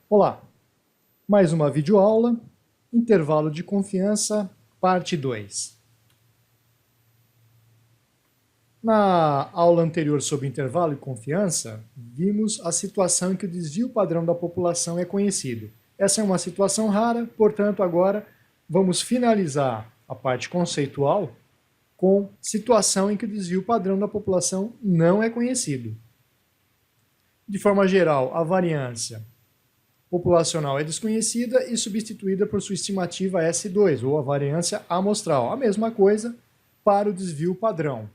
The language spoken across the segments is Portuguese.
Olá, mais uma videoaula, intervalo de confiança, parte 2. Na aula anterior sobre intervalo de confiança, vimos a situação em que o desvio padrão da população é conhecido. Essa é uma situação rara, portanto, agora vamos finalizar a parte conceitual com situação em que o desvio padrão da população não é conhecido. De forma geral, a variância populacional é desconhecida e substituída por sua estimativa S2, ou a variância amostral. A mesma coisa para o desvio padrão.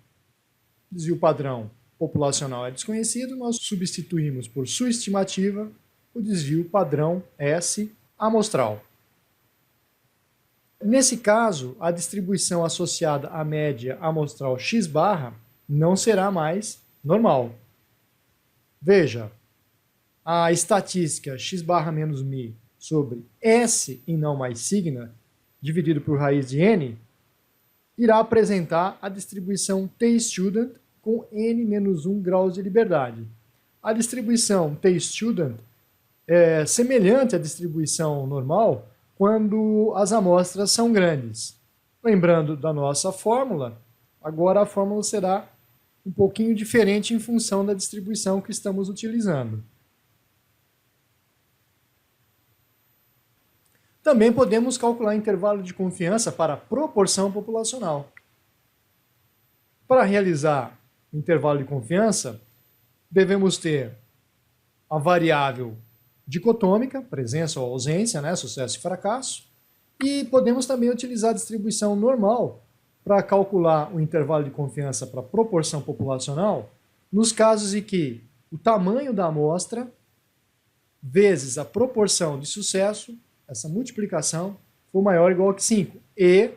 Desvio padrão populacional é desconhecido, nós substituímos por sua estimativa o desvio padrão S amostral. Nesse caso, a distribuição associada à média amostral x barra não será mais normal. Veja, a estatística x barra menos mi sobre S e não mais sigma, dividido por raiz de n, irá apresentar a distribuição t-student com n menos 1 graus de liberdade. A distribuição t-student é semelhante à distribuição normal quando as amostras são grandes. Lembrando da nossa fórmula, agora a fórmula será um pouquinho diferente em função da distribuição que estamos utilizando. Também podemos calcular intervalo de confiança para a proporção populacional. Para realizar o intervalo de confiança, devemos ter a variável dicotômica, presença ou ausência, sucesso e fracasso, e podemos também utilizar a distribuição normal para calcular o intervalo de confiança para a proporção populacional, nos casos em que o tamanho da amostra vezes a proporção de sucesso, essa multiplicação, for maior ou igual que 5. E,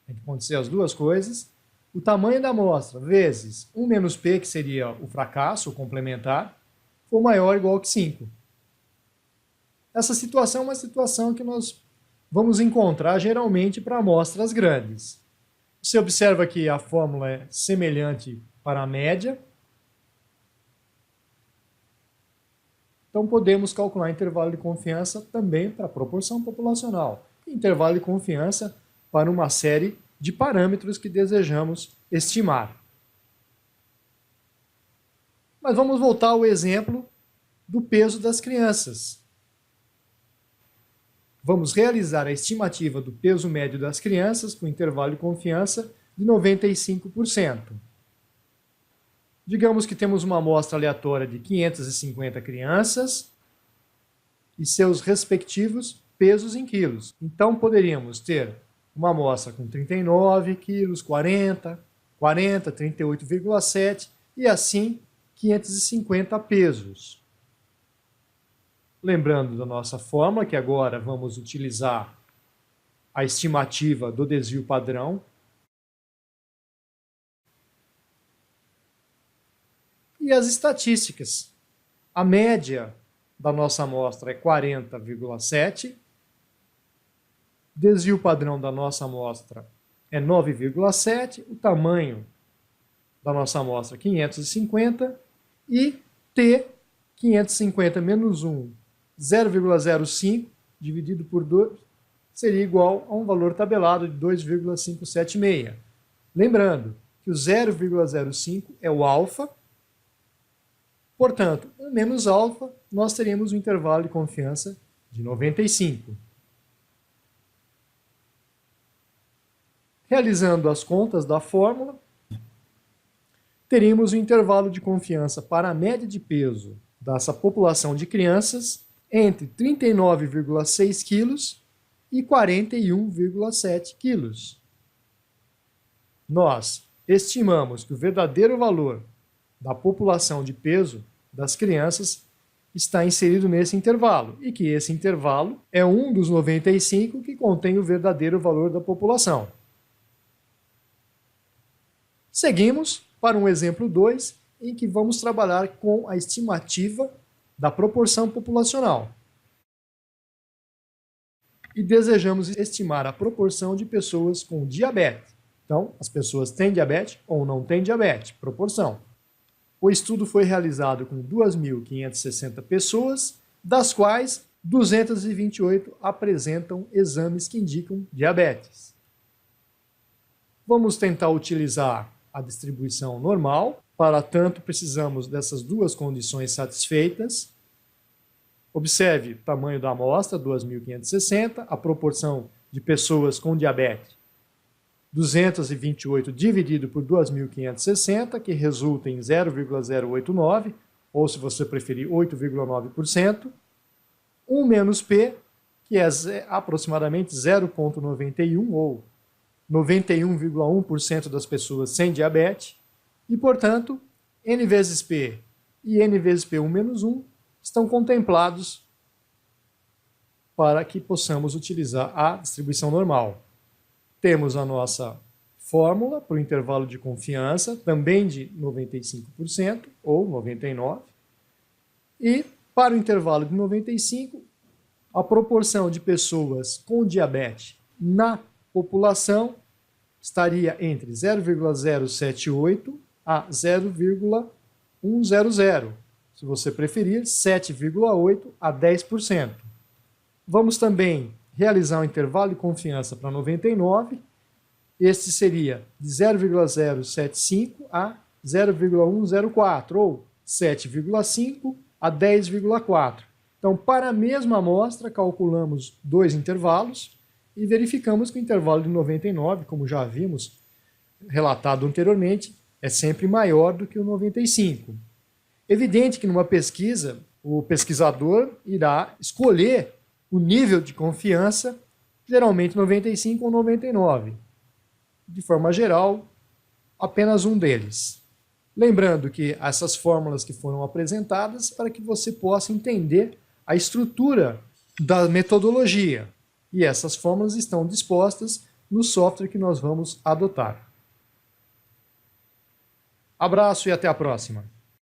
tem que acontecer as duas coisas, o tamanho da amostra vezes 1 menos P, que seria o fracasso, o complementar, for maior ou igual que 5. Essa situação é uma situação que nós vamos encontrar geralmente para amostras grandes. Você observa que a fórmula é semelhante para a média. Então, podemos calcular intervalo de confiança também para a proporção populacional. Intervalo de confiança para uma série de parâmetros que desejamos estimar. Mas vamos voltar ao exemplo do peso das crianças. Vamos realizar a estimativa do peso médio das crianças com intervalo de confiança de 95%. Digamos que temos uma amostra aleatória de 550 crianças e seus respectivos pesos em quilos. Então, poderíamos ter uma amostra com 39 quilos, 40, 38,7 e assim 550 pesos. Lembrando da nossa fórmula, que agora vamos utilizar a estimativa do desvio padrão. E as estatísticas. A média da nossa amostra é 40,7. Desvio padrão da nossa amostra é 9,7. O tamanho da nossa amostra é 550. E T, 550 menos 1, 0,05, dividido por 2, seria igual a um valor tabelado de 2,576. Lembrando que o 0,05 é o alfa. Portanto, 1 menos alfa, nós teríamos um intervalo de confiança de 95. Realizando as contas da fórmula, teríamos um intervalo de confiança para a média de peso dessa população de crianças entre 39,6 kg e 41,7 kg. Nós estimamos que o verdadeiro valor da população de peso das crianças está inserido nesse intervalo, e que esse intervalo é um dos 95 que contém o verdadeiro valor da população. Seguimos para um exemplo 2, em que vamos trabalhar com a estimativa da proporção populacional. E desejamos estimar a proporção de pessoas com diabetes. Então, as pessoas têm diabetes ou não têm diabetes, proporção. O estudo foi realizado com 2.560 pessoas, das quais 228 apresentam exames que indicam diabetes. Vamos tentar utilizar a distribuição normal. Para tanto, precisamos dessas duas condições satisfeitas. Observe o tamanho da amostra, 2.560, a proporção de pessoas com diabetes, 228 dividido por 2.560, que resulta em 0,089, ou se você preferir, 8,9%. 1 menos P, que é aproximadamente 0,91, ou 91,1% das pessoas sem diabetes. E, portanto, N vezes P e N vezes P1 menos 1 estão contemplados para que possamos utilizar a distribuição normal. Temos a nossa fórmula para o intervalo de confiança, também de 95% ou 99%. E para o intervalo de 95%, a proporção de pessoas com diabetes na população estaria entre 0,078 a 0,100. Se você preferir, 7,8 a 10%. Vamos também realizar um intervalo de confiança para 99. Este seria de 0,075 a 0,104, ou 7,5 a 10,4. Então, para a mesma amostra, calculamos dois intervalos e verificamos que o intervalo de 99, como já vimos relatado anteriormente, é sempre maior do que o 95. Evidente que numa pesquisa, o pesquisador irá escolher o nível de confiança, geralmente 95 ou 99. De forma geral, apenas um deles. Lembrando que essas fórmulas que foram apresentadas para que você possa entender a estrutura da metodologia. E essas fórmulas estão dispostas no software que nós vamos adotar. Abraço e até a próxima!